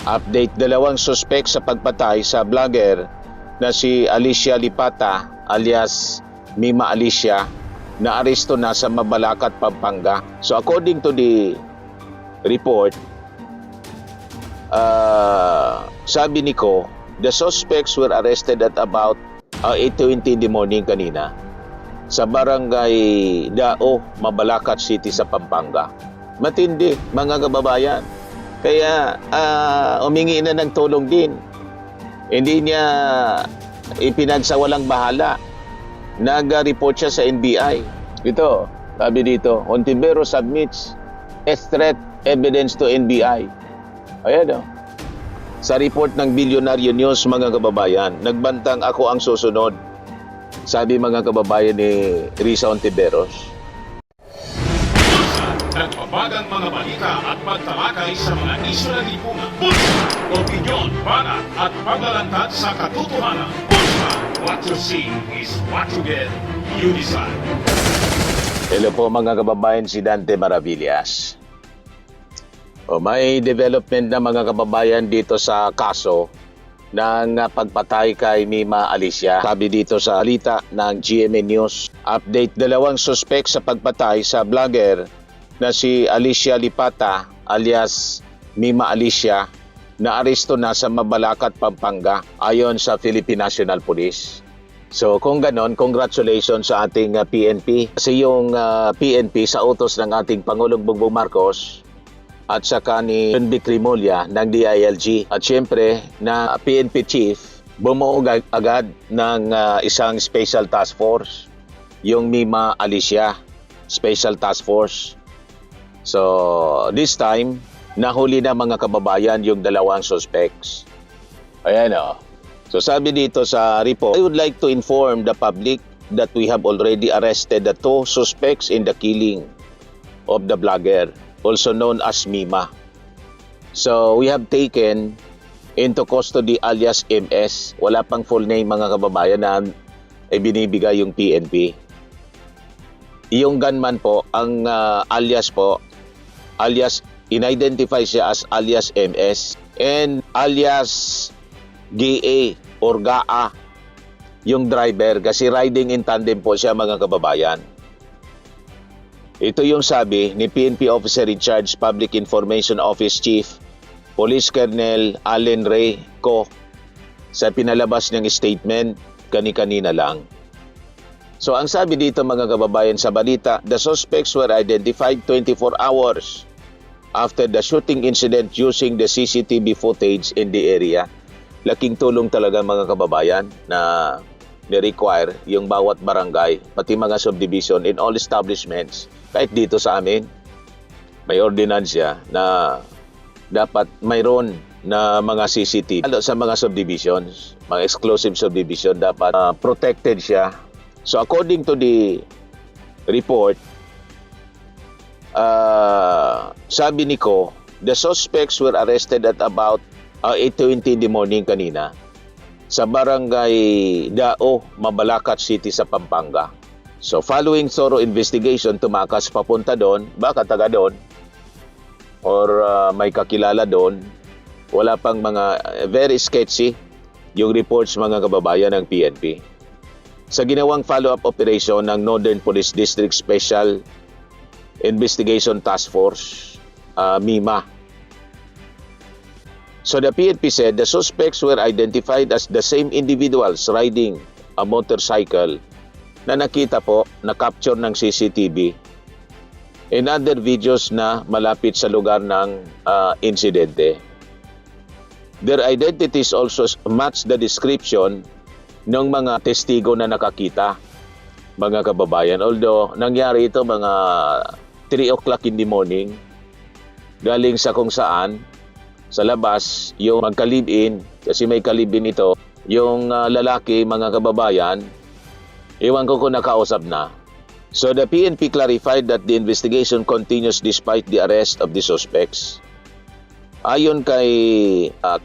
Update, dalawang suspek sa pagpatay sa vlogger na si Alicia Lipata alias Mima Alicia na aresto na sa Mabalacat, Pampanga. So according to the report, sabi ni Ko, the suspects were arrested at about 8:20 in the morning kanina sa barangay Dao, Mabalacat City sa Pampanga. Matindi, mga kababayan. Kaya humingi na ng tulong din. Hindi niya ipinagsawalang bahala. Nag-report siya sa NBI. Ito, sabi dito, Ontiveros submits threat evidence to NBI. Ayan o. Sa report ng Bilyonaryo News, mga kababayan, nagbantang ako ang susunod. Sabi mga kababayan ni Risa Ontiveros. Nagbabagang mga balita at pagtalakay sa mga isyu ng lipunan. Pulsa, opinyon, banat at paglalantad sa katotohanan. Pulsa, what you see is what you get. You decide. Hello po mga kababayan, si Dante Maravillas. May development na mga kababayan dito sa kaso ng pagpatay kay Mima Alicia. Sabi dito sa alita ng GMA News. Update, dalawang suspek sa pagpatay sa vlogger na si Alicia Lipata alias Mima Alicia na aresto na sa Mabalacat, Pampanga ayon sa Philippine National Police. So kung ganon, congratulations sa ating PNP. Kasi yung PNP sa utos ng ating Pangulong Bongbong Marcos at saka ni John B. Crimolia ng DILG at syempre na PNP Chief bumuo agad ng isang Special Task Force, yung Mima Alicia Special Task Force. So, this time, nahuli na mga kababayan yung dalawang suspects. Ayan o. So, sabi dito sa report, I would like to inform the public that we have already arrested the two suspects in the killing of the vlogger, also known as Mima. So, we have taken into custody alias MS. Wala pang full name mga kababayan na ibinibigay yung PNP. Yung gunman po, ang alias po, alias, in-identify siya as alias MS and alias GA or GAA yung driver kasi riding in tandem po siya mga kababayan. Ito yung sabi ni PNP Officer in Charge Public Information Office Chief Police Colonel Allen Ray Ko sa pinalabas ng statement kani-kanina lang. So ang sabi dito mga kababayan sa balita, the suspects were identified 24 hours after the shooting incident using the CCTV footage in the area. Laking tulong talaga mga kababayan na ni-require yung bawat barangay, pati mga subdivision in all establishments. Kahit dito sa amin, may ordinansya na dapat mayroon na mga CCTV. Lalo sa mga subdivisions, mga exclusive subdivision, dapat protected siya. So according to the report, sabi ni Ko, the suspects were arrested at about 8:20 in the morning kanina sa barangay Dao, Mabalacat City sa Pampanga. So following thorough investigation, tumakas papunta doon, baka taga doon or may kakilala doon. Wala pang mga very sketchy yung reports mga kababayan ng PNP. Sa ginawang follow-up operation ng Northern Police District Special Investigation Task Force, MIMA. So the PNP said the suspects were identified as the same individuals riding a motorcycle na nakita po, na-capture ng CCTV and other videos na malapit sa lugar ng insidente. Their identities also match the description ng mga testigo na nakakita, mga kababayan. Although nangyari ito mga 3 o'clock in the morning, galing sa kung saan, sa labas, yung magka-live-in, kasi may ka-live-in ito, yung lalaki, mga kababayan, iwan ko kung nakausap na. So the PNP clarified that the investigation continues despite the arrest of the suspects. Ayon kay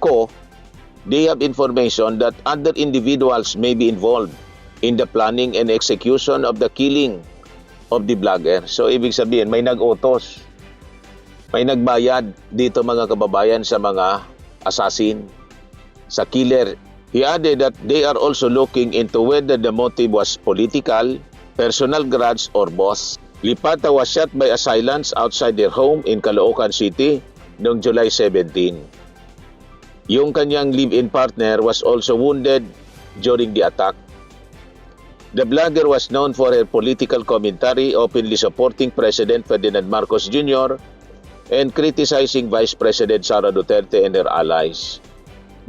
Ko, they have information that other individuals may be involved in the planning and execution of the killing of the vlogger. So ibig sabihin, may nag-utos, may nagbayad dito mga kababayan sa mga assassin, sa killer. He added that they are also looking into whether the motive was political, personal grudge, or both. Lipata was shot by assailants outside their home in Caloocan City noong July 17. Yung kanyang live-in partner was also wounded during the attack. The blogger was known for her political commentary, openly supporting President Ferdinand Marcos Jr. and criticizing Vice President Sara Duterte and her allies.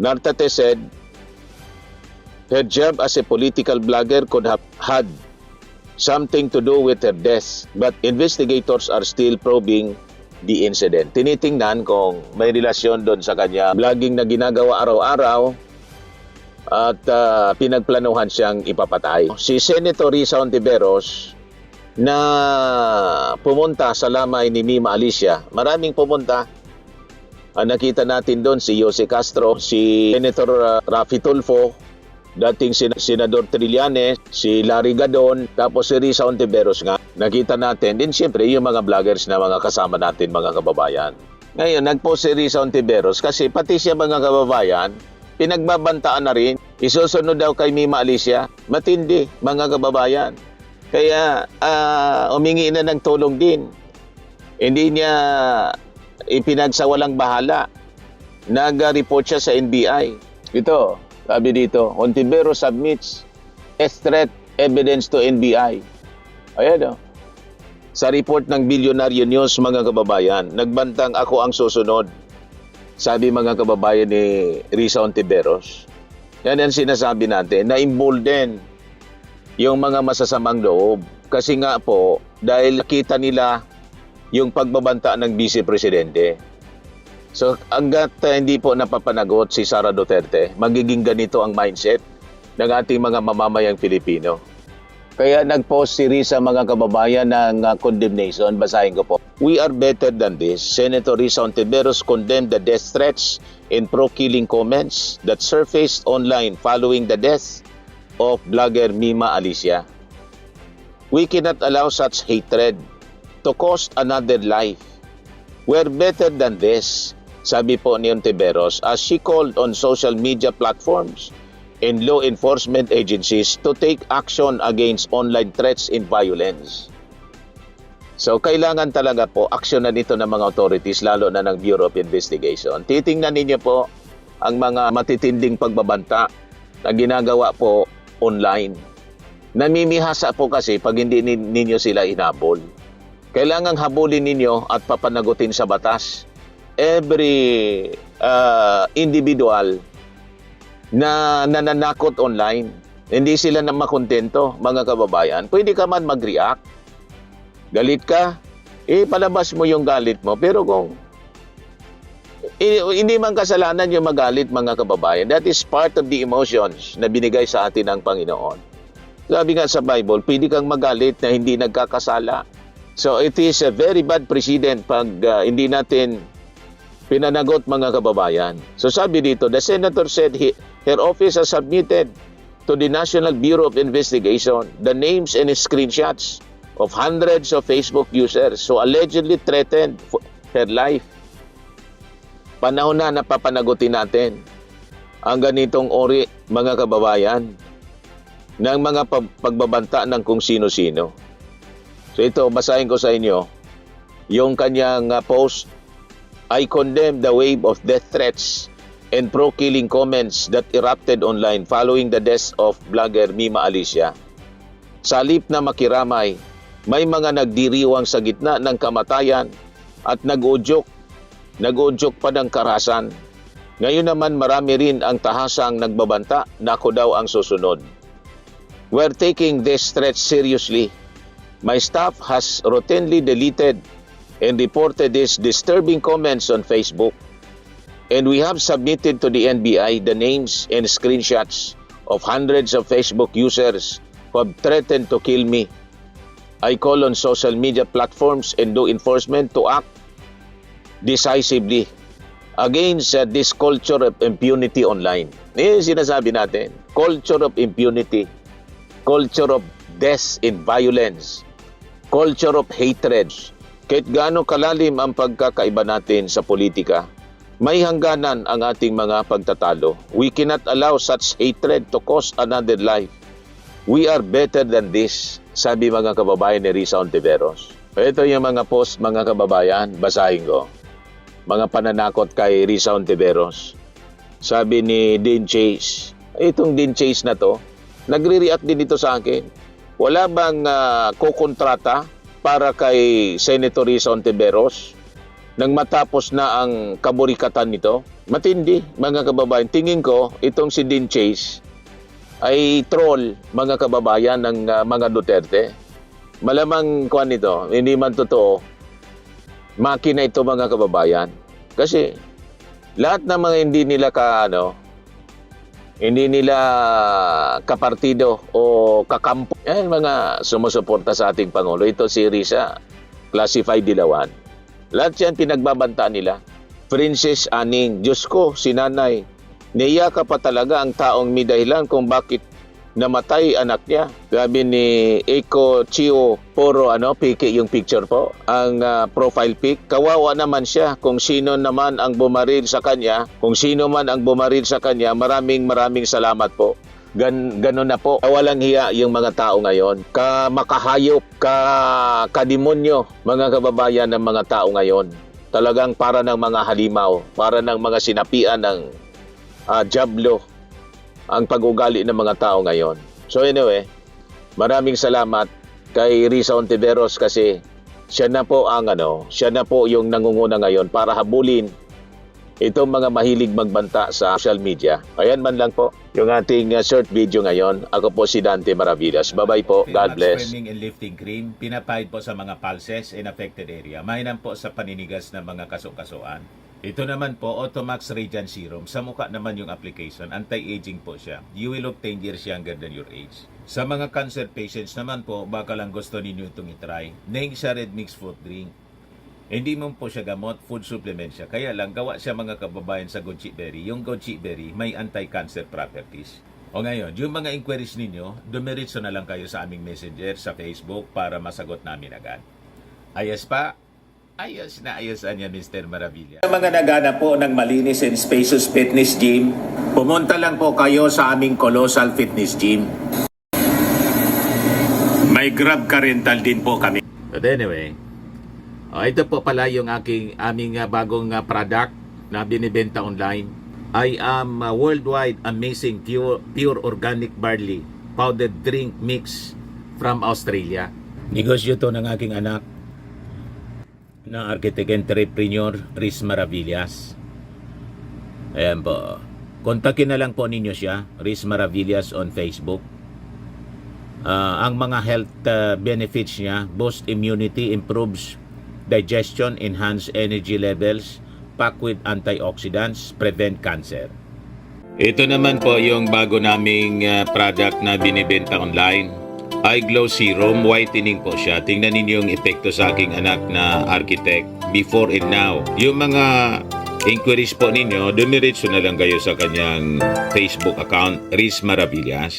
Nartate said, her job as a political blogger could have had something to do with her death, but investigators are still probing the incident. Tinitingnan kung may relasyon doon sa kanya vlogging na ginagawa araw-araw at pinagplanuhan siyang ipapatay. Si Senator Risa Hontiveros na pumunta sa lamay ni Mima Alicia, maraming pumunta. Nakita natin doon si Jose Castro, si Senator Raffy Tulfo, dating Senador Trillanes, si Larry Gadon, tapos si Risa Hontiveros nga. Nakita natin din siyempre yung mga vloggers na mga kasama natin, mga kababayan. Ngayon, nagpost si Risa Hontiveros kasi pati siya, mga kababayan, pinagbabantaan na rin. Isusunod daw kay Mima Alicia. Matindi, mga kababayan. Kaya humingi na ng tulong din. Hindi niya ipinagsawalang bahala. Nag-report siya sa NBI. Ito, sabi dito, Hontiveros submits death threat evidence to NBI. Ayan o. Sa report ng Billionaire News, mga kababayan, nagbantang ako ang susunod. Sabi, mga kababayan ni Risa Hontiveros. Yan ang sinasabi natin, na-embolden yung mga masasamang loob. Kasi nga po, dahil nakita nila yung pagbabanta ng Vice Presidente. So, hanggat hindi po napapanagot si Sara Duterte, magiging ganito ang mindset ng ating mga mamamayang Pilipino. Kaya nag-post si Risa, mga kababayan, ng condemnation. Basahin ko po. We are better than this. Senator Risa Hontiveros condemned the death threats and pro-killing comments that surfaced online following the death of blogger Mima Alicia. We cannot allow such hatred to cost another life. We're better than this, sabi po ni Hontiveros, as she called on social media platforms and law enforcement agencies to take action against online threats and violence. So, kailangan talaga po aksyonan ito ng mga authorities, lalo na ng Bureau of Investigation. Titingnan ninyo po ang mga matitinding pagbabanta na ginagawa po online. Namimihasa po kasi pag hindi ninyo sila inabol. Kailangang habulin ninyo at papanagutin sa batas every individual na nananakot online. Hindi sila na makontento, mga kababayan. Pwede ka man mag-react. Galit ka, palabas mo yung galit mo. Pero kung hindi man kasalanan yung magalit, mga kababayan, that is part of the emotions na binigay sa atin ng Panginoon. Sabi nga sa Bible, pwede kang magalit na hindi nagkakasala. So it is a very bad precedent pag hindi natin pinanagot, mga kababayan. So sabi dito, the senator said her office has submitted to the National Bureau of Investigation the names and screenshots of hundreds of Facebook users who allegedly threatened her life. Panahon na napapanagutin natin ang ganitong ori, mga kababayan, ng mga pagbabanta ng kung sino-sino. So ito, basahin ko sa inyo yung kanyang post. I condemn the wave of death threats and pro-killing comments that erupted online following the death of blogger Mima Alicia. Sa halip na makiramay, may mga nagdiriwang sa gitna ng kamatayan at nag-udyok pa ng karahasan. Ngayon naman marami rin ang tahasang nagbabanta na ako daw ang susunod. We're taking this threat seriously. My staff has routinely deleted and reported these disturbing comments on Facebook. And we have submitted to the NBI the names and screenshots of hundreds of Facebook users who have threatened to kill me. I call on social media platforms and law enforcement to act decisively against this culture of impunity online. Yan sinasabi natin. Culture of impunity. Culture of death and violence. Culture of hatred. Kahit gaano kalalim ang pagkakaiba natin sa politika, May hangganan ang ating mga pagtatalo. We cannot allow such hatred to cost another life. We are better than this, sabi mga kababayan ni Risa Ontiveros. Ito yung mga post, mga kababayan, basahin ko. Mga pananakot kay Risa Ontiveros. Sabi ni Dean Chase, itong Dean Chase na to, nagre-react din ito sa akin. Wala bang kukontrata para kay Senator Risa Ontiveros nang matapos na ang kaburikatan nito? Matindi, mga kababayan. Tingin ko, itong si Dean Chase ay troll, mga kababayan, ng mga Duterte. Malamang kuwan nito, hindi man totoo, makina ito, mga kababayan. Kasi lahat ng mga hindi nila kapartido o kakampo, yan mga sumusuporta sa ating Pangulo. Ito si Risa, classified dilawan. Lahat yan pinagbabantaan nila. Princess Aning, Diyos ko, si nanay, niya ka pa talaga ang taong may dahilan kung bakit namatay anak niya. Sabi ni Eiko Chio Poro, piki yung picture po, ang profile pic. Kawawa naman siya kung sino naman ang bumaril sa kanya. Kung sino man ang bumaril sa kanya, maraming salamat po. Ganon na po. Walang hiya yung mga tao ngayon. Makahayop, kademonyo, mga kababayan ng mga tao ngayon. Talagang para ng mga halimaw, para ng mga sinapian ng jablo ang pag-ugali ng mga tao ngayon. So anyway, maraming salamat kay Risa Ontiveros kasi siya na po yung nangunguna ngayon para habulin itong mga mahilig magbanta sa social media. Ayan man lang po yung ating short video ngayon. Ako po si Dante Maravillas. Bye-bye po. God bless. Swimming and lifting cream, pinapahid po sa mga pulses in affected area. Mainam po sa paninigas ng mga kaso-kasuan. Ito naman po, Automax Radiant Serum. Sa mukha naman yung application, anti-aging po siya. You will look 10 years younger than your age. Sa mga cancer patients naman po, baka lang gusto ninyo itong itry. Neng siya red mixed fruit drink. Hindi mo po siya gamot, food supplement siya. Kaya lang, gawa siya mga kababayan sa goji berry. Yung goji berry may anti-cancer properties. O ngayon, yung mga inquiries ninyo, dumiritso na lang kayo sa aming messenger sa Facebook para masagot namin agad. Ayos pa? Ayos na ayos niya, Mr. Maravilla. Sa mga nagana po ng malinis and spacious fitness gym, pumunta lang po kayo sa aming Colossal Fitness Gym. May Grab car rental din po kami. But anyway, ito po pala yung aming bagong product na binibenta online. I am worldwide amazing pure organic barley powdered drink mix from Australia. Negosyo to ng aking anak na architect entrepreneur Riz Maravillas. Ayan po. Kontakin na lang po ninyo siya, Riz Maravillas on Facebook. Ang mga health benefits niya, boost immunity, improves digestion, enhance energy levels, packed with antioxidants, prevent cancer. Ito naman po yung bago naming product na binibenta online. Eye Glow Serum, whitening po siya. Tingnan ninyo yung epekto sa aking anak na architect before and now. Yung mga inquiries po ninyo, dumiretso na lang kayo sa kanyang Facebook account, Riz Maravillas.